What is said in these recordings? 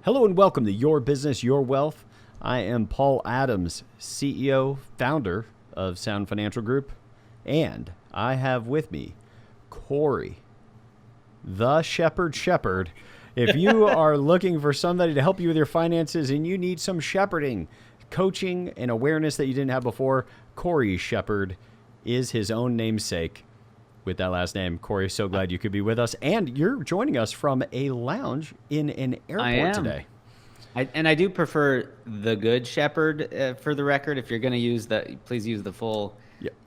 Hello and welcome to Your Business, Your Wealth. I am Paul Adams, CEO, founder of Sound Financial Group, and I have with me Cory, the shepherd. If you are looking for somebody to help you with your finances and you need some shepherding, coaching, and awareness that you didn't have before, Cory Shepherd is his own namesake. With that last name, Cory, so glad you could be with us. And you're joining us from a lounge in an airport today. I do prefer the Good Shepherd for the record. If you're going to use please use the full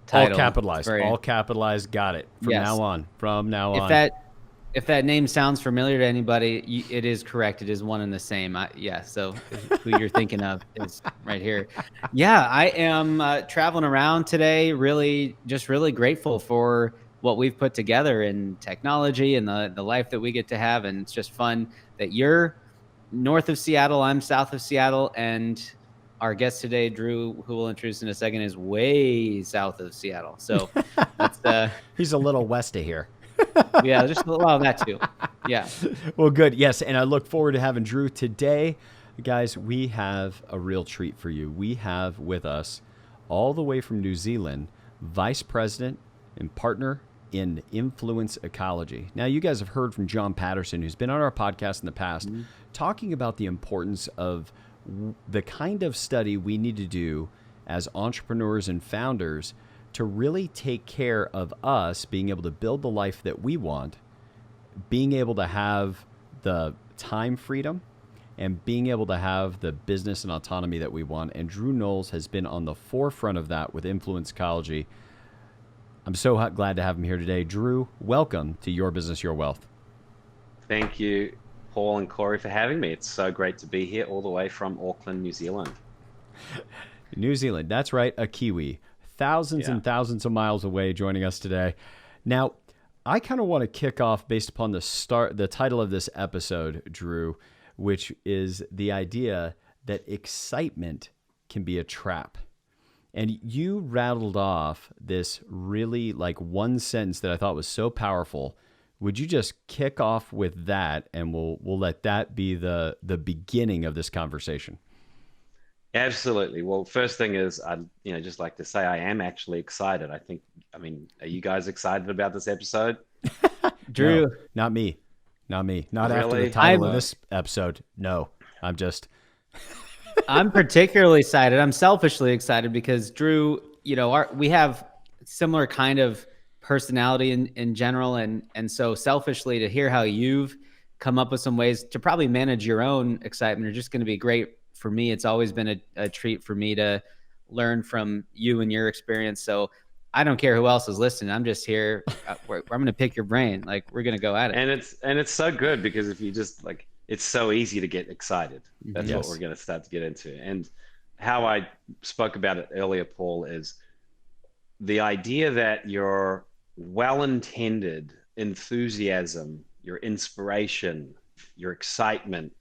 title. All capitalized. Got it. From now on. If that name sounds familiar to anybody, it is correct. It is one and the same. So who you're thinking of is right here. Yeah, I am traveling around today. Really grateful for what we've put together in technology and the life that we get to have. And it's just fun that you're north of Seattle, I'm south of Seattle, and our guest today, Drew, who we'll introduce in a second, is way south of Seattle. So that's he's a little west of here. Yeah, just a lot of that too. Yeah. Well, good. Yes, and I look forward to having Drew today. Guys, we have a real treat for you. We have with us, all the way from New Zealand, Vice President and Partner in Influence Ecology. Now, you guys have heard from John Patterson, who's been on our podcast in the past, talking about the importance of the kind of study we need to do as entrepreneurs and founders to really take care of us being able to build the life that we want, being able to have the time freedom, and being able to have the business and autonomy that we want. And Drew Knowles has been on the forefront of that with Influence Ecology. I'm so glad to have him here today. Drew, welcome to Your Business, Your Wealth. Thank you, Paul and Cory, for having me. It's so great to be here all the way from Auckland, New Zealand. New Zealand, that's right, a Kiwi. Thousands and thousands of miles away joining us today. Now, I kind of want to kick off based upon the title of this episode, Drew, which is the idea that excitement can be a trap. And you rattled off this really one sentence that I thought was so powerful. Would you just kick off with that, and we'll let that be the beginning of this conversation? Absolutely. Well, first thing is, I'd just like to say I am actually excited. Are you guys excited about this episode? Drew? No, not me. Not really? after the title of this episode. No, I'm particularly excited. I'm selfishly excited because Drew, we have similar kind of personality in general. And so selfishly, to hear how you've come up with some ways to probably manage your own excitement are just going to be great for me. It's always been a treat for me to learn from you and your experience. So I don't care who else is listening. I'm just here. I'm going to pick your brain. We're going to go at it. And it's so good because if you just it's so easy to get excited. That's what we're going to start to get into. And how I spoke about it earlier, Paul, is the idea that your well-intended enthusiasm, your inspiration, your excitement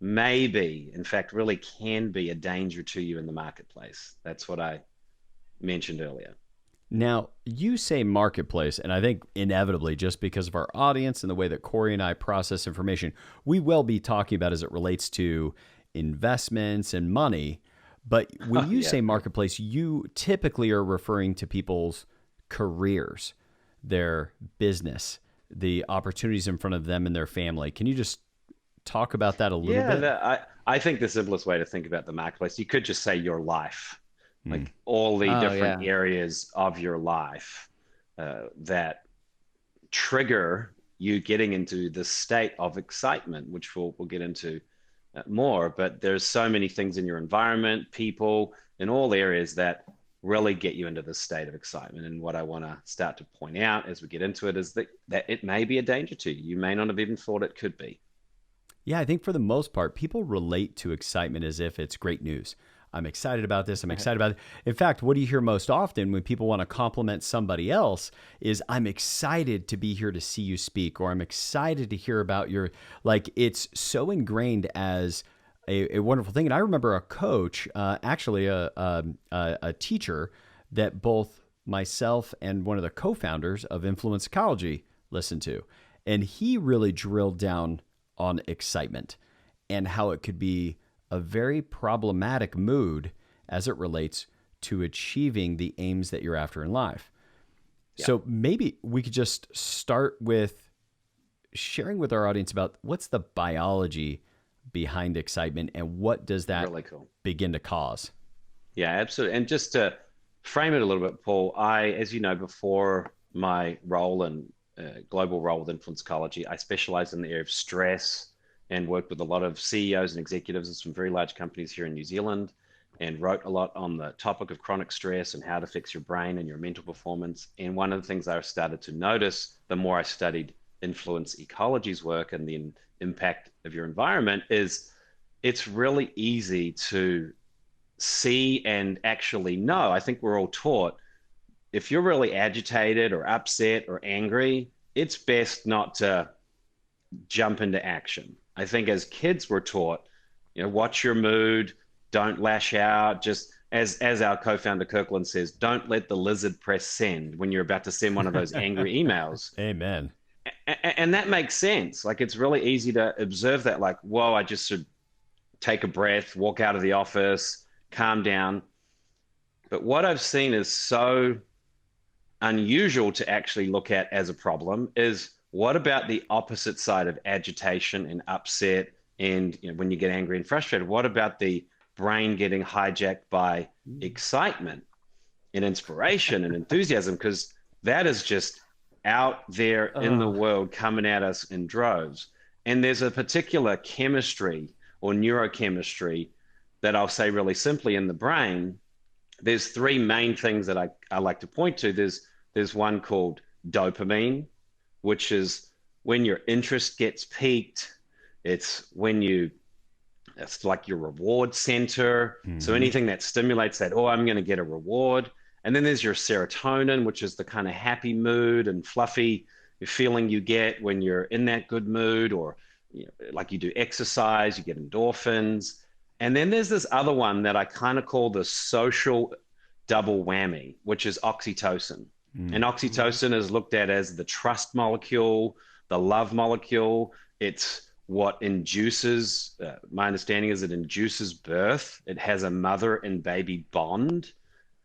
maybe, in fact, really can be a danger to you in the marketplace. That's what I mentioned earlier. Now, you say marketplace, and I think inevitably, just because of our audience and the way that Cory and I process information, we will be talking about as it relates to investments and money. But when you say marketplace, you typically are referring to people's careers, their business, the opportunities in front of them and their family. Can you just talk about that a little bit? I think the simplest way to think about the marketplace, you could just say your life, all the different areas of your life that trigger you getting into the state of excitement, which we'll get into more. But there's so many things in your environment, people, in all areas that really get you into this state of excitement. And what I want to start to point out as we get into it is that it may be a danger to you. You may not have even thought it could be. Yeah, I think for the most part, people relate to excitement as if it's great news. I'm excited about this. I'm excited about it. In fact, what do you hear most often when people want to compliment somebody else is, I'm excited to be here to see you speak, or I'm excited to hear about your, it's so ingrained as a wonderful thing. And I remember a coach, actually a teacher that both myself and one of the co-founders of Influence Ecology listened to. And he really drilled down on excitement. and how it could be a very problematic mood as it relates to achieving the aims that you're after in life. Yeah. So maybe we could just start with sharing with our audience about what's the biology behind excitement and what does that really cool. begin to cause? Yeah, absolutely. And just to frame it a little bit, Paul, as you know, before my role in global role with Influence Ecology, I specialized in the area of stress and worked with a lot of CEOs and executives of some very large companies here in New Zealand, and wrote a lot on the topic of chronic stress and how it affects your brain and your mental performance. And one of the things I started to notice the more I studied Influence Ecology's work and the impact of your environment is it's really easy to see and actually know. I think we're all taught if you're really agitated or upset or angry, it's best not to jump into action. I think as kids we're taught, watch your mood, don't lash out. Just as our co-founder Kirkland says, don't let the lizard press send when you're about to send one of those angry emails. Amen. And that makes sense. Like, it's really easy to observe that, like, whoa, I just should take a breath, walk out of the office, calm down. But what I've seen is so unusual to actually look at as a problem is, what about the opposite side of agitation and upset and when you get angry and frustrated? What about the brain getting hijacked by excitement and inspiration and enthusiasm? Because that is just out there in the world coming at us in droves. And there's a particular chemistry or neurochemistry that I'll say really simply in the brain. There's three main things that I like to point to. There's one called dopamine, which is when your interest gets piqued. It's like your reward center. Mm-hmm. So anything that stimulates that, I'm going to get a reward. And then there's your serotonin, which is the kind of happy mood and fluffy feeling you get when you're in that good mood, or like you do exercise, you get endorphins. And then there's this other one that I kind of call the social double whammy, which is oxytocin. Mm. And oxytocin is looked at as the trust molecule, the love molecule. It's what induces, my understanding is it induces birth. It has a mother and baby bond.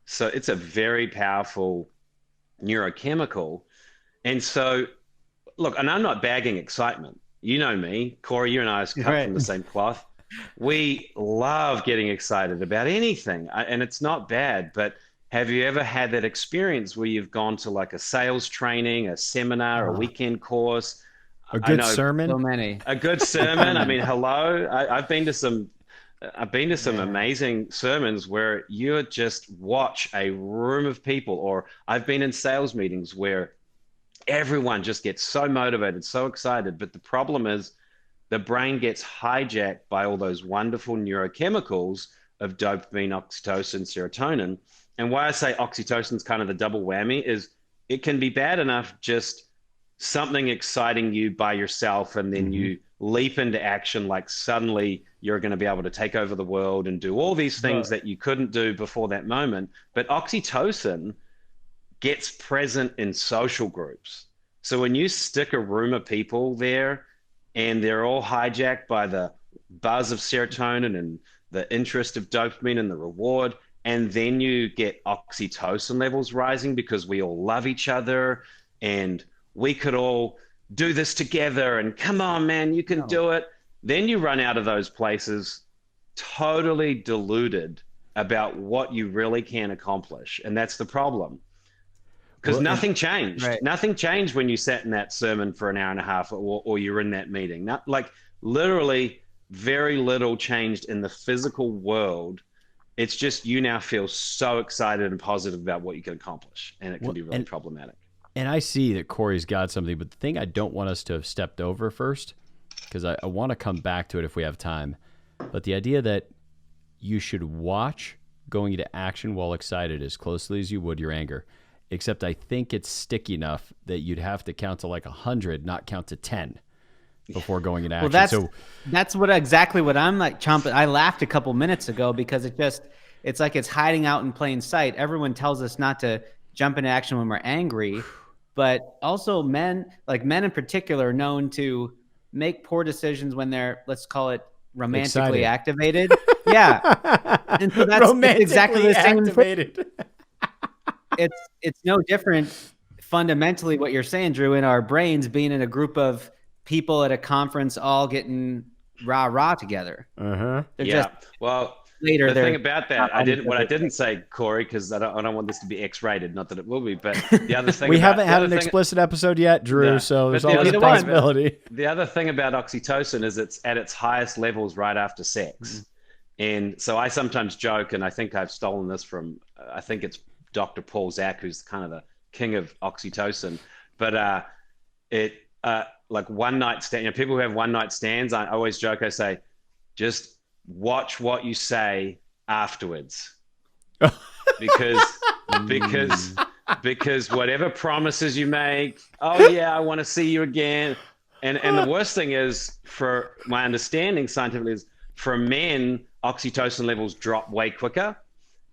So it's a very powerful neurochemical. And so, look, and I'm not bagging excitement. You know me, Cory, you and I are cut from the same cloth. We love getting excited about anything, and it's not bad. But have you ever had that experience where you've gone to like a sales training, a seminar, a weekend course? A good sermon? So many. A good sermon. I mean, hello. I've been to some amazing sermons where you just watch a room of people, or I've been in sales meetings where everyone just gets so motivated, so excited. But the problem is the brain gets hijacked by all those wonderful neurochemicals of dopamine, oxytocin, serotonin. And why I say oxytocin is kind of the double whammy is it can be bad enough just something exciting you by yourself, and then you leap into action, like suddenly you're going to be able to take over the world and do all these things that you couldn't do before that moment. But oxytocin gets present in social groups. So when you stick a room of people there and they're all hijacked by the buzz of serotonin and the interest of dopamine and the reward, and then you get oxytocin levels rising because we all love each other and we could all do this together and come on, man, you can do it. Then you run out of those places totally deluded about what you really can accomplish. And that's the problem. Because nothing changed. Right. Nothing changed when you sat in that sermon for an hour and a half, or you're in that meeting. Like literally very little changed in the physical world. It's just you now feel so excited and positive about what you can accomplish. And it can be really problematic. And I see that Cory's got something, but the thing I don't want us to have stepped over first, because I want to come back to it if we have time, but the idea that you should watch going into action while excited as closely as you would your anger, except I think it's sticky enough that you'd have to count to like 100, not count to 10 before going into action. Well, that's exactly what I'm like chomping. I laughed a couple minutes ago because it's like it's hiding out in plain sight. Everyone tells us not to jump into action when we're angry. But also men in particular, are known to make poor decisions when they're, let's call it, romantically activated. Yeah. And so it's exactly the same activated. It's no different fundamentally what you're saying, Drew, in our brains being in a group of people at a conference all getting rah together. Uh-huh. They're Yeah. just Well, later. the thing about that, what I didn't say, Cory, because I don't want this to be X-rated, not that it will be, but the other thing we haven't had an explicit episode yet, Drew, no, so there's but the always a other possibility. The other thing about oxytocin is it's at its highest levels right after sex. And so I sometimes joke, and I think I've stolen this from, I think it's Dr. Paul Zak, who's kind of the king of oxytocin. But like one night stand, people who have one night stands, I always joke, I say, just watch what you say afterwards. because whatever promises you make, oh yeah, I want to see you again. And the worst thing is, for my understanding scientifically, is for men, oxytocin levels drop way quicker,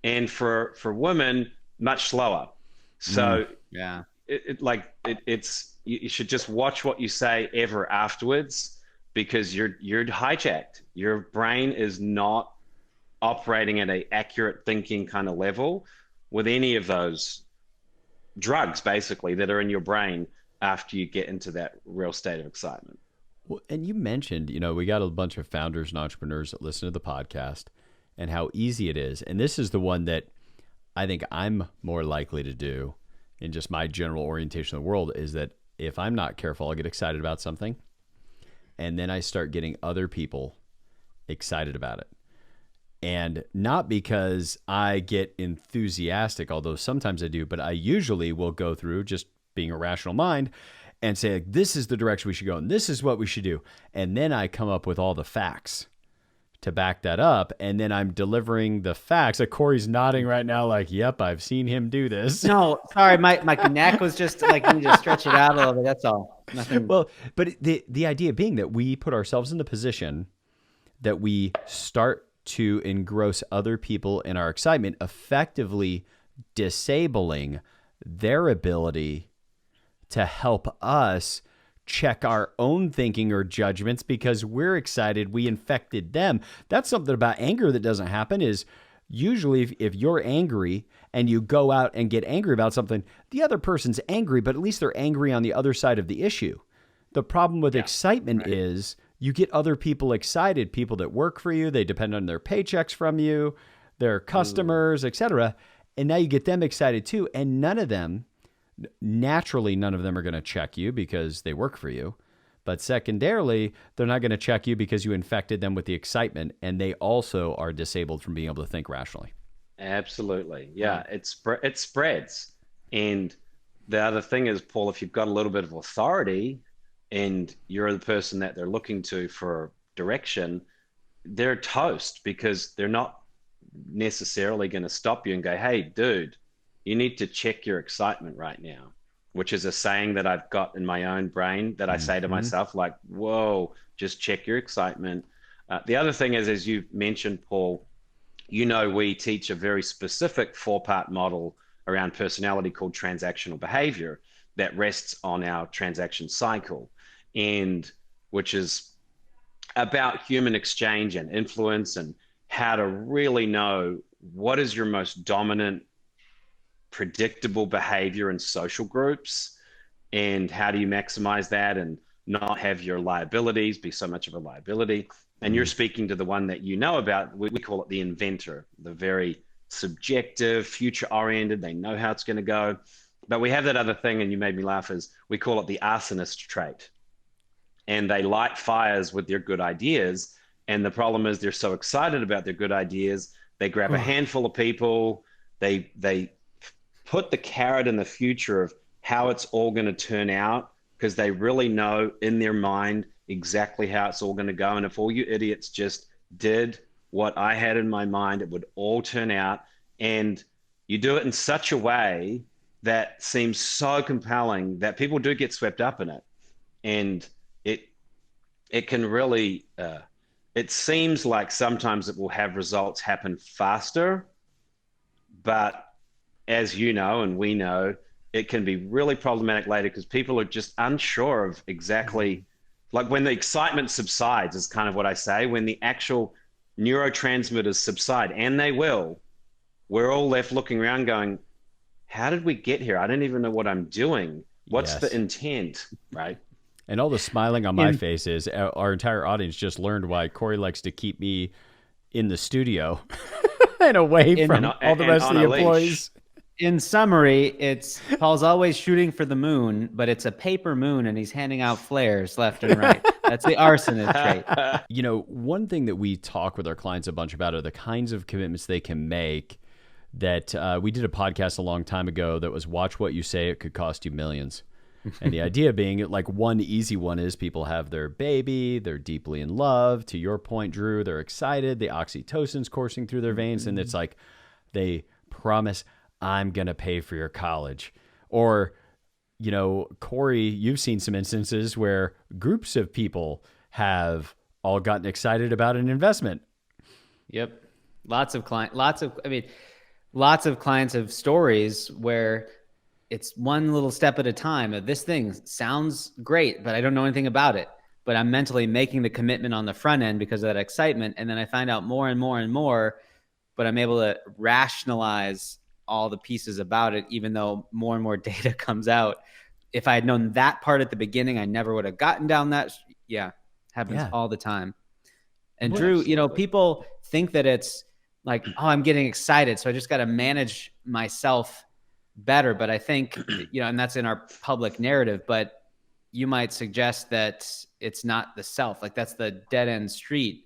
and for women, much slower. So yeah, you should just watch what you say ever afterwards, because you're hijacked. Your brain is not operating at an accurate thinking kind of level with any of those drugs, basically, that are in your brain after you get into that real state of excitement. Well, and you mentioned, we got a bunch of founders and entrepreneurs that listen to the podcast and how easy it is. And this is the one that I think I'm more likely to do in just my general orientation of the world, is that if I'm not careful, I'll get excited about something. And then I start getting other people excited about it. And not because I get enthusiastic, although sometimes I do, but I usually will go through, just being a rational mind, and say, like, this is the direction we should go, and this is what we should do. And then I come up with all the facts to back that up, and then I'm delivering the facts. Like, Cory's nodding right now like, yep, I've seen him do this. No, sorry, my neck was just like, you need to stretch it out a little bit. That's all. Nothing. Well, but the idea being that we put ourselves in the position that we start to engross other people in our excitement, effectively disabling their ability to help us check our own thinking or judgments because we're excited, we infected them. That's something about anger that doesn't happen. Is usually if you're angry and you go out and get angry about something, the other person's angry, but at least they're angry on the other side of the issue. The problem with excitement is you get other people excited, people that work for you, they depend on their paychecks from you, their customers, etc. And now you get them excited too. And none of them are going to check you because they work for you. But secondarily, they're not going to check you because you infected them with the excitement, and they also are disabled from being able to think rationally. Absolutely. Yeah, it spreads. And the other thing is, Paul, if you've got a little bit of authority and you're the person that they're looking to for direction, they're toast, because they're not necessarily going to stop you and go, hey, dude, you need to check your excitement right now, which is a saying that I've got in my own brain that I say to myself, like, whoa, just check your excitement. The other thing is, as you mentioned, Paul, we teach a very specific 4-part model around personality called transactional behavior that rests on our transaction cycle, and which is about human exchange and influence and how to really know what is your most dominant predictable behavior in social groups, and how do you maximize that and not have your liabilities be so much of a liability. And you're speaking to the one that you know about. We call it the inventor, the very subjective, future oriented, they know how it's going to go. But we have that other thing, and you made me laugh, is we call it the arsonist trait. And they light fires with their good ideas, and the problem is they're so excited about their good ideas, they grab a handful of people, they put the carrot in the future of how it's all going to turn out, because they really know in their mind exactly how it's all going to go. And if all you idiots just did what I had in my mind, it would all turn out. And you do it in such a way that seems so compelling that people do get swept up in it. And it can really, it seems like sometimes it will have results happen faster, but as you know, and we know, it can be really problematic later because people are just unsure of exactly Like when the excitement subsides is kind of what I say. When the actual neurotransmitters subside, and they will, we're all left looking around going, how did we get here? I don't even know what I'm doing. What's the intent, right? And all the smiling on my face is our entire audience just learned why Cory likes to keep me in the studio and away from all the rest of the employees. In summary, it's Paul's always shooting for the moon, but it's a paper moon and he's handing out flares left and right. That's the arsonist trait. You know, one thing that we talk with our clients a bunch about are the kinds of commitments they can make that we did a podcast a long time ago that was watch what you say, it could cost you millions. And the idea being like one easy one is people have their baby, they're deeply in love. To your point, Drew, they're excited. The oxytocin's coursing through their veins. And it's like they promise, I'm going to pay for your college. Or, you know, Cory, you've seen some instances where groups of people have all gotten excited about an investment. Yep. Lots of clients have stories where it's one little step at a time. This thing sounds great, but I don't know anything about it. But I'm mentally making the commitment on the front end because of that excitement. And then I find out more and more and more, but I'm able to rationalize all the pieces about it, even though more and more data comes out. If I had known that part at the beginning, I never would have gotten down that. Happens all the time. And Drew, you know, people think that it's like, oh, I'm getting excited, so I just got to manage myself better. But I think, you know, and that's in our public narrative, but you might suggest that it's not the self, like that's the dead end street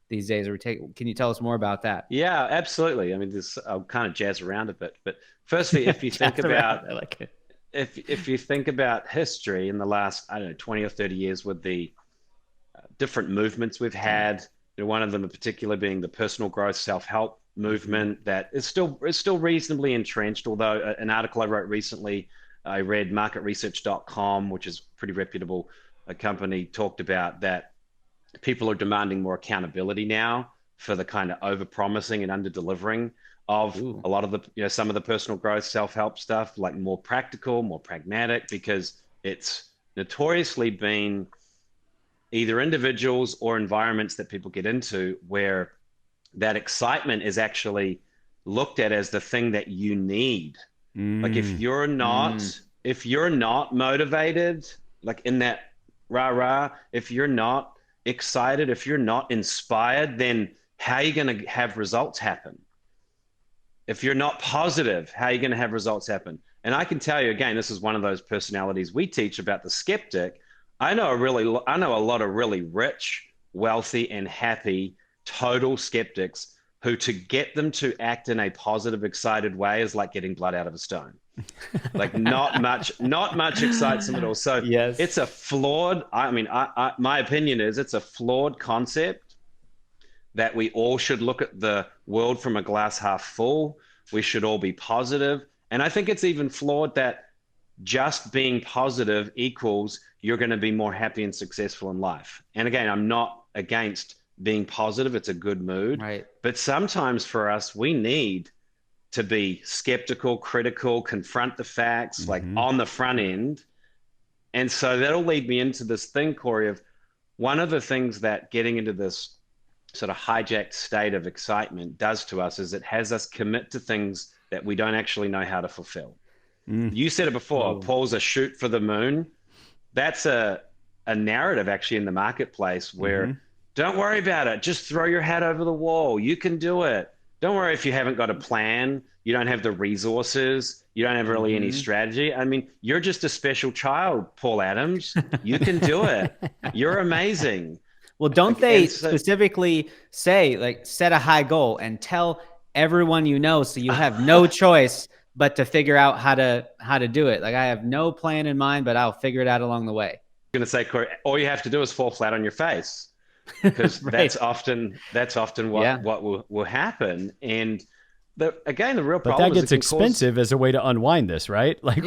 these days. Can you tell us more about that? Yeah, absolutely. I mean, I'll kind of jazz around a bit, but firstly, if you think about, I like it. If you think about history in the last, 20 or 30 years with the different movements we've had, one of them in particular being the personal growth, self-help movement that is still reasonably entrenched. Although an article I wrote recently, I read marketresearch.com, which is a pretty reputable company, talked about that people are demanding more accountability now for the kind of over-promising and under-delivering of a lot of the, some of the personal growth, self-help stuff, like more practical, more pragmatic, because it's notoriously been either individuals or environments that people get into where that excitement is actually looked at as the thing that you need. Like if you're not motivated, like in that rah-rah, if you're not excited, if you're not inspired, then how are you going to have results happen? If you're not positive, how are you going to have results happen? And I can tell you, again, this is one of those personalities we teach about the skeptic. I know a lot of really rich, wealthy, and happy total skeptics who, to get them to act in a positive, excited way is like getting blood out of a stone. Like not much excites them at all. So yes, it's a flawed, my opinion is it's a flawed concept that we all should look at the world from a glass half full. We should all be positive. And I think it's even flawed that just being positive equals you're going to be more happy and successful in life. And again, I'm not against being positive. It's a good mood. Right. But sometimes for us, we need to be skeptical, critical, confront the facts, like on the front end. And so that'll lead me into this thing, Cory, of one of the things that getting into this sort of hijacked state of excitement does to us is it has us commit to things that we don't actually know how to fulfill. You said it before, Paul's a shoot for the moon. That's a narrative actually in the marketplace where don't worry about it. Just throw your hat over the wall. You can do it. Don't worry if you haven't got a plan, you don't have the resources, you don't have really any strategy. I mean, you're just a special child, Paul Adams. You can do it. You're amazing. Well, don't they specifically say, like, set a high goal and tell everyone you know so you have no choice but to figure out how to do it? Like, I have no plan in mind, but I'll figure it out along the way. I'm going to say, Cory, all you have to do is fall flat on your face, because that's often what will happen. And the real problem. But that gets expensive as a way to unwind this, right? Like,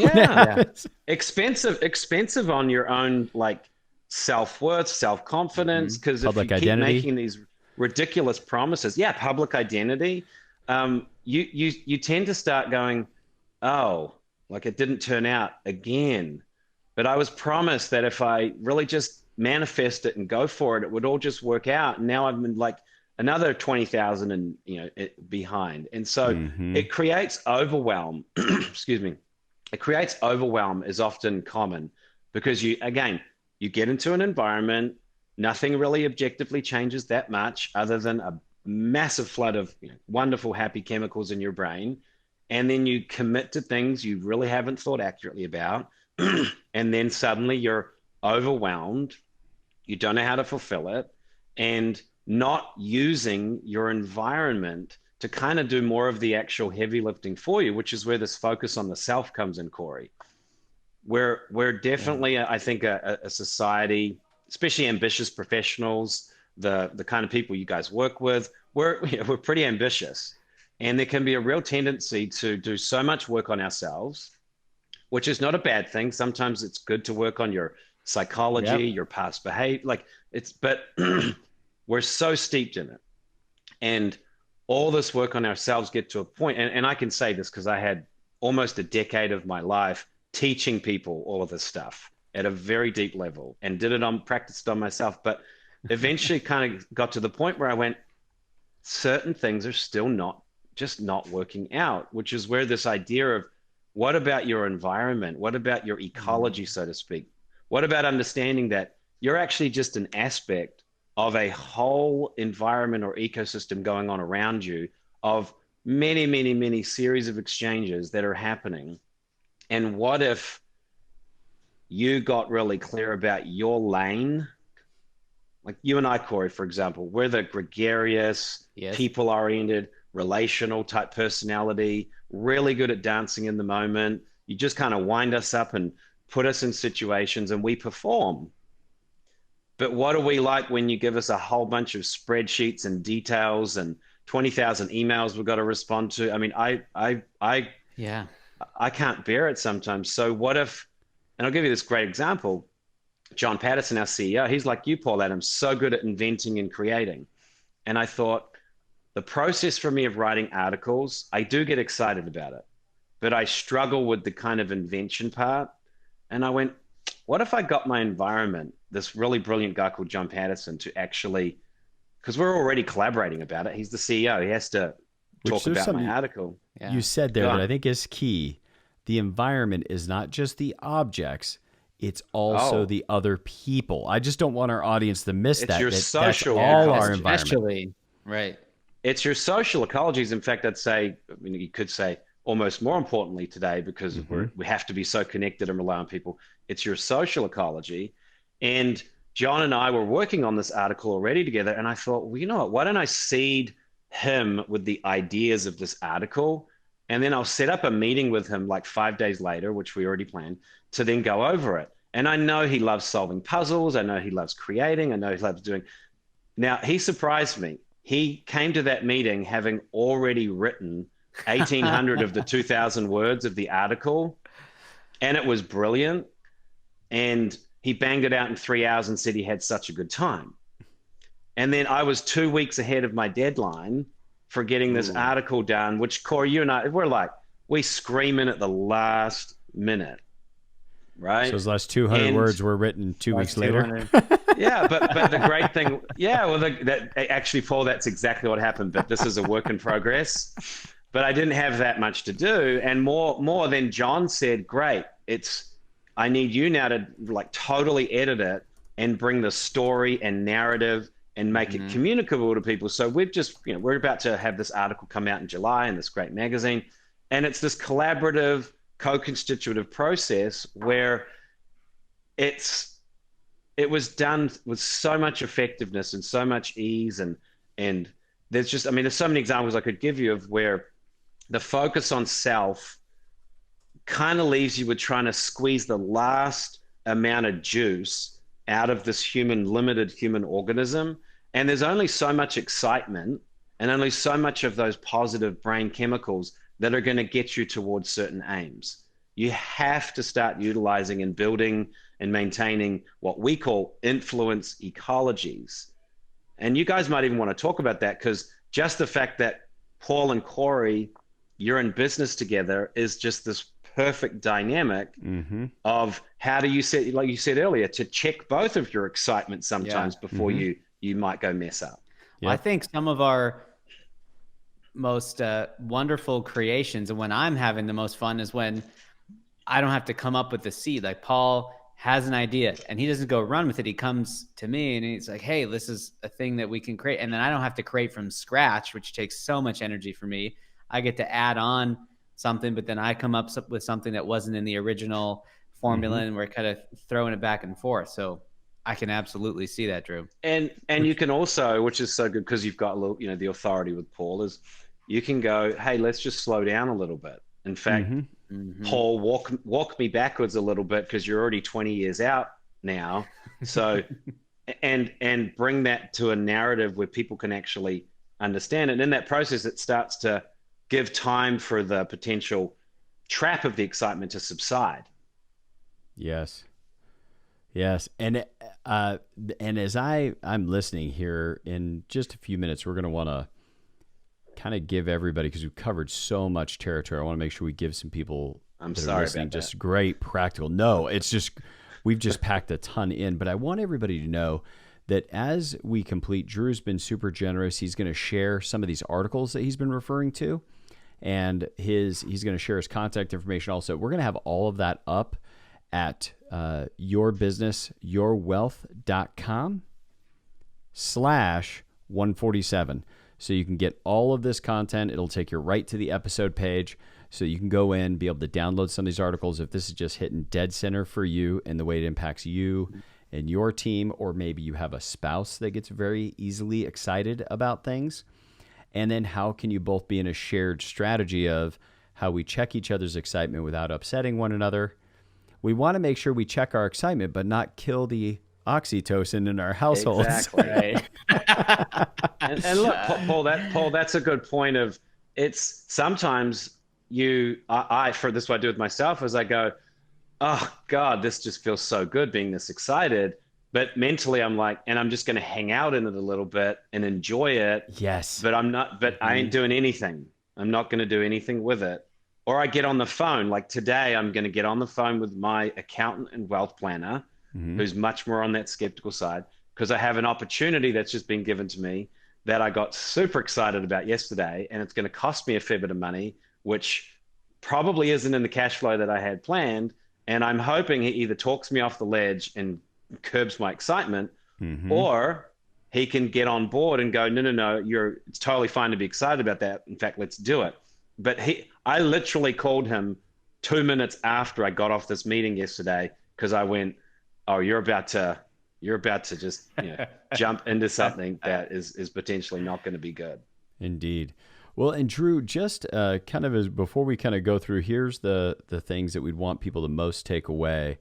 expensive on your own, like, self-worth, self-confidence, because if you keep making these ridiculous promises, public identity, you tend to start going, oh, like it didn't turn out again. But I was promised that if I really just manifest it and go for it, it would all just work out. And now I'm in like another 20,000 and behind. And so it creates overwhelm. Excuse me. It creates overwhelm is often common because you get into an environment, nothing really objectively changes that much other than a massive flood of wonderful, happy chemicals in your brain. And then you commit to things you really haven't thought accurately about. And then suddenly you're overwhelmed. You don't know how to fulfill it. And not using your environment to kind of do more of the actual heavy lifting for you, which is where this focus on the self comes in, Cory. We're definitely, I think, a society, especially ambitious professionals, the kind of people you guys work with, we're pretty ambitious. And there can be a real tendency to do so much work on ourselves, which is not a bad thing. Sometimes it's good to work on your psychology, your past behavior, but we're so steeped in it. And all this work on ourselves get to a point, and I can say this because I had almost a decade of my life teaching people all of this stuff at a very deep level and practiced on myself, but eventually kind of got to the point where I went, certain things are still not working out, which is where this idea of what about your environment? What about your ecology, so to speak? What about understanding that you're actually just an aspect of a whole environment or ecosystem going on around you of many, many, many series of exchanges that are happening? And what if you got really clear about your lane? Like you and I, Cory, for example, we're the gregarious, people-oriented, relational type personality, really good at dancing in the moment. You just kind of wind us up and put us in situations and we perform. But what are we like when you give us a whole bunch of spreadsheets and details and 20,000 emails we've got to respond to? I mean, I can't bear it sometimes. So what if, and I'll give you this great example, John Patterson, our CEO, he's like you, Paul Adams, so good at inventing and creating. And I thought, the process for me of writing articles, I do get excited about it, but I struggle with the kind of invention part. And I went, what if I got my environment, this really brilliant guy called John Patterson, to actually, because we're already collaborating about it. He's the CEO. He has to talk about my article. You said there that I think is key. The environment is not just the objects. It's also the other people. I just don't want our audience to miss that. Your social that's all our environment. Especially, right. It's your social ecologies. In fact, I'd say, I mean, you could say almost more importantly today, because we have to be so connected and rely on people. It's your social ecology. And John and I were working on this article already together. And I thought, well, you know what? Why don't I seed him with the ideas of this article? And then I'll set up a meeting with him like 5 days later, which we already planned, to then go over it. And I know he loves solving puzzles. I know he loves creating. I know he loves doing. Now, he surprised me. He came to that meeting having already written 1,800 of the 2,000 words of the article, and it was brilliant. And he banged it out in 3 hours and said he had such a good time. And then I was 2 weeks ahead of my deadline for getting this article done, which, Cory, you and I, we scream in at the last minute, right? So those last 200 words were written 2 weeks later. Yeah, but the great thing, actually, Paul, that's exactly what happened. But this is a work in progress. But I didn't have that much to do, and more than John said, great. I need you now to like totally edit it and bring the story and narrative and make it communicable to people. So we're about to have this article come out in July in this great magazine, and it's this collaborative, co-constitutive process where it was done with so much effectiveness and so much ease. And there's so many examples I could give you of where the focus on self kind of leaves you with trying to squeeze the last amount of juice out of this limited human organism. And there's only so much excitement and only so much of those positive brain chemicals that are going to get you towards certain aims. You have to start utilizing and building and maintaining what we call influence ecologies. And you guys might even want to talk about that, because just the fact that Paul and Cory, you're in business together, is just this perfect dynamic of how do you set, like you said earlier, to check both of your excitement sometimes before you might go mess up. Well, I think some of our most wonderful creations, and when I'm having the most fun, is when I don't have to come up with the seed. Like Paul has an idea and he doesn't go run with it. He comes to me and he's like, hey, this is a thing that we can create. And then I don't have to create from scratch, which takes so much energy for me. I get to add on something, but then I come up with something that wasn't in the original formula and we're kind of throwing it back and forth. So I can absolutely see that, Drew. And you can also, which is so good because you've got a little, the authority with Paul, is you can go, hey, let's just slow down a little bit. In fact, Paul, walk me backwards a little bit because you're already 20 years out now. So, and bring that to a narrative where people can actually understand it. And in that process, it starts to give time for the potential trap of the excitement to subside. Yes. And as I'm listening here, in just a few minutes, we're going to want to kind of give everybody, because we've covered so much territory, I want to make sure we give some people that are listening just great practical. No, it's just, we've just packed a ton in, but I want everybody to know that as we complete, Drew's been super generous. He's going to share some of these articles that he's been referring to, and he's going to share his contact information also. We're going to have all of that up at yourbusinessyourwealth.com/147. So you can get all of this content. It'll take you right to the episode page. So you can go in, be able to download some of these articles if this is just hitting dead center for you and the way it impacts you and your team, or maybe you have a spouse that gets very easily excited about things. And then how can you both be in a shared strategy of how we check each other's excitement without upsetting one another. We want to make sure we check our excitement, but not kill the oxytocin in our households. Exactly. Right. and look, Paul, that's a good point. Of it's sometimes I for this, what I do with myself is I go, oh God, this just feels so good being this excited. But mentally I'm like, and I'm just going to hang out in it a little bit and enjoy it. Yes. But I ain't doing anything. I'm not going to do anything with it. Or I get on the phone. Like today, I'm going to get on the phone with my accountant and wealth planner, who's much more on that skeptical side, because I have an opportunity that's just been given to me that I got super excited about yesterday, and it's going to cost me a fair bit of money, which probably isn't in the cash flow that I had planned. And I'm hoping he either talks me off the ledge and curbs my excitement, or he can get on board and go, no, it's totally fine to be excited about that. In fact, let's do it. But I literally called him 2 minutes after I got off this meeting yesterday, because I went, oh, you're about to just jump into something that is potentially not going to be good. Indeed. Well, and Drew, just kind of as before we kind of go through, here's the things that we'd want people to most take away.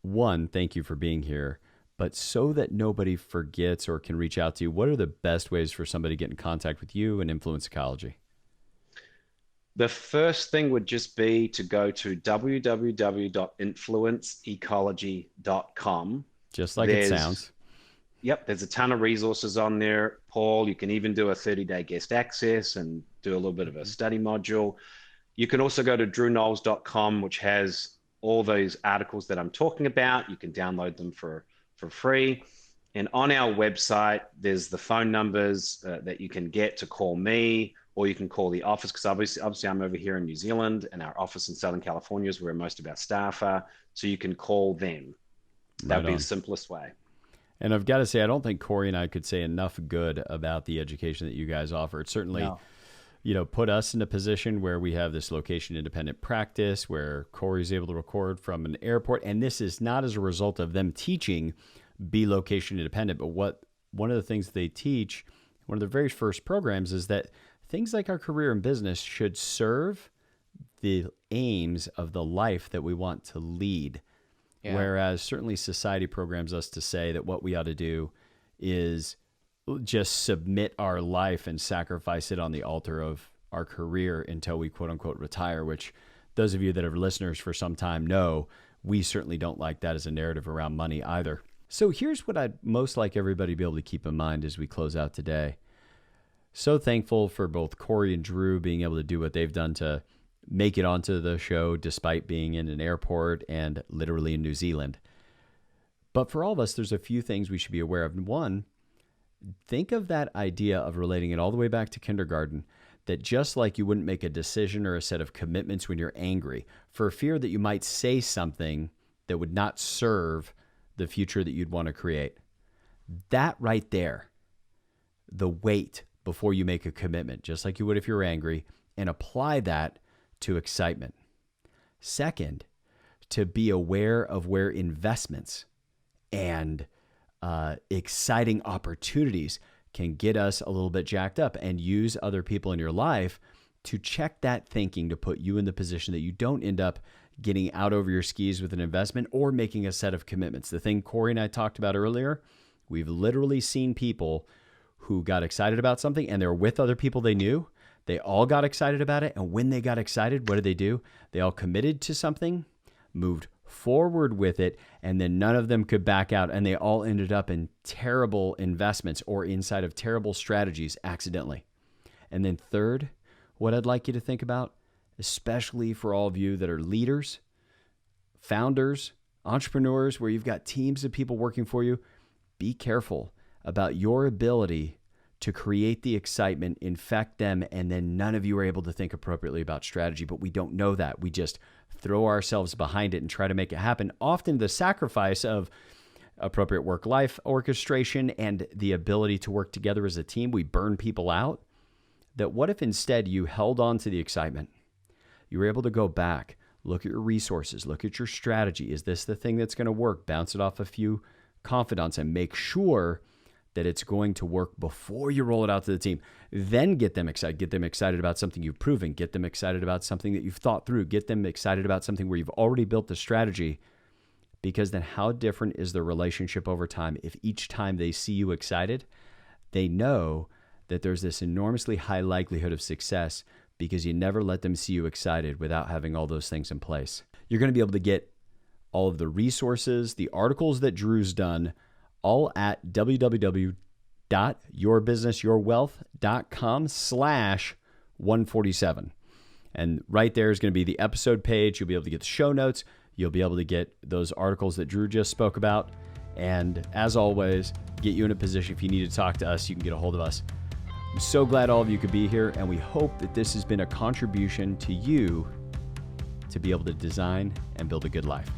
One, thank you for being here. But so that nobody forgets or can reach out to you, what are the best ways for somebody to get in contact with you and Influence Ecology? The first thing would just be to go to www.influenceecology.com. Just like it sounds. Yep, there's a ton of resources on there, Paul. You can even do a 30-day guest access and do a little bit of a study module. You can also go to drewknowles.com, which has all those articles that I'm talking about. You can download them for free. And on our website, there's the phone numbers that you can get to call me, or you can call the office, because obviously I'm over here in New Zealand, and our office in Southern California is where most of our staff are. So you can call them. That would be the simplest way. And I've got to say, I don't think Cory and I could say enough good about the education that you guys offer. It certainly, put us in a position where we have this location independent practice where Cory's able to record from an airport. And this is not as a result of them teaching be location independent, but one of the things they teach, one of the very first programs, is that things like our career and business should serve the aims of the life that we want to lead. Yeah. Whereas certainly society programs us to say that what we ought to do is just submit our life and sacrifice it on the altar of our career until we quote unquote retire, which those of you that are listeners for some time know we certainly don't like that as a narrative around money either. So here's what I'd most like everybody to be able to keep in mind as we close out today. So thankful for both Cory and Drew being able to do what they've done to make it onto the show despite being in an airport and literally in New Zealand. But for all of us, there's a few things we should be aware of. One, think of that idea of relating it all the way back to kindergarten, that just like you wouldn't make a decision or a set of commitments when you're angry for fear that you might say something that would not serve the future that you'd want to create. That right there, the wait before you make a commitment, just like you would if you're angry, and apply that to excitement. Second, to be aware of where investments and exciting opportunities can get us a little bit jacked up, and use other people in your life to check that thinking to put you in the position that you don't end up getting out over your skis with an investment or making a set of commitments. The thing Cory and I talked about earlier, we've literally seen people who got excited about something and they're with other people they knew. They all got excited about it. And when they got excited, what did they do? They all committed to something, moved forward with it, and then none of them could back out. And they all ended up in terrible investments or inside of terrible strategies accidentally. And then third, what I'd like you to think about, especially for all of you that are leaders, founders, entrepreneurs, where you've got teams of people working for you, be careful about your ability to create the excitement, infect them, and then none of you are able to think appropriately about strategy. But we don't know that. We just throw ourselves behind it and try to make it happen. Often the sacrifice of appropriate work-life orchestration and the ability to work together as a team, we burn people out. That what if instead you held on to the excitement? You were able to go back, look at your resources, look at your strategy. Is this the thing that's going to work? Bounce it off a few confidants and make sure that it's going to work before you roll it out to the team. Then get them excited. Get them excited about something you've proven. Get them excited about something that you've thought through. Get them excited about something where you've already built the strategy. Because then how different is the relationship over time if each time they see you excited, they know that there's this enormously high likelihood of success because you never let them see you excited without having all those things in place. You're going to be able to get all of the resources, the articles that Drew's done, all at www.yourbusinessyourwealth.com/147. And right there is going to be the episode page. You'll be able to get the show notes. You'll be able to get those articles that Drew just spoke about. And as always, get you in a position if you need to talk to us, you can get a hold of us. I'm so glad all of you could be here, and we hope that this has been a contribution to you to be able to design and build a good life.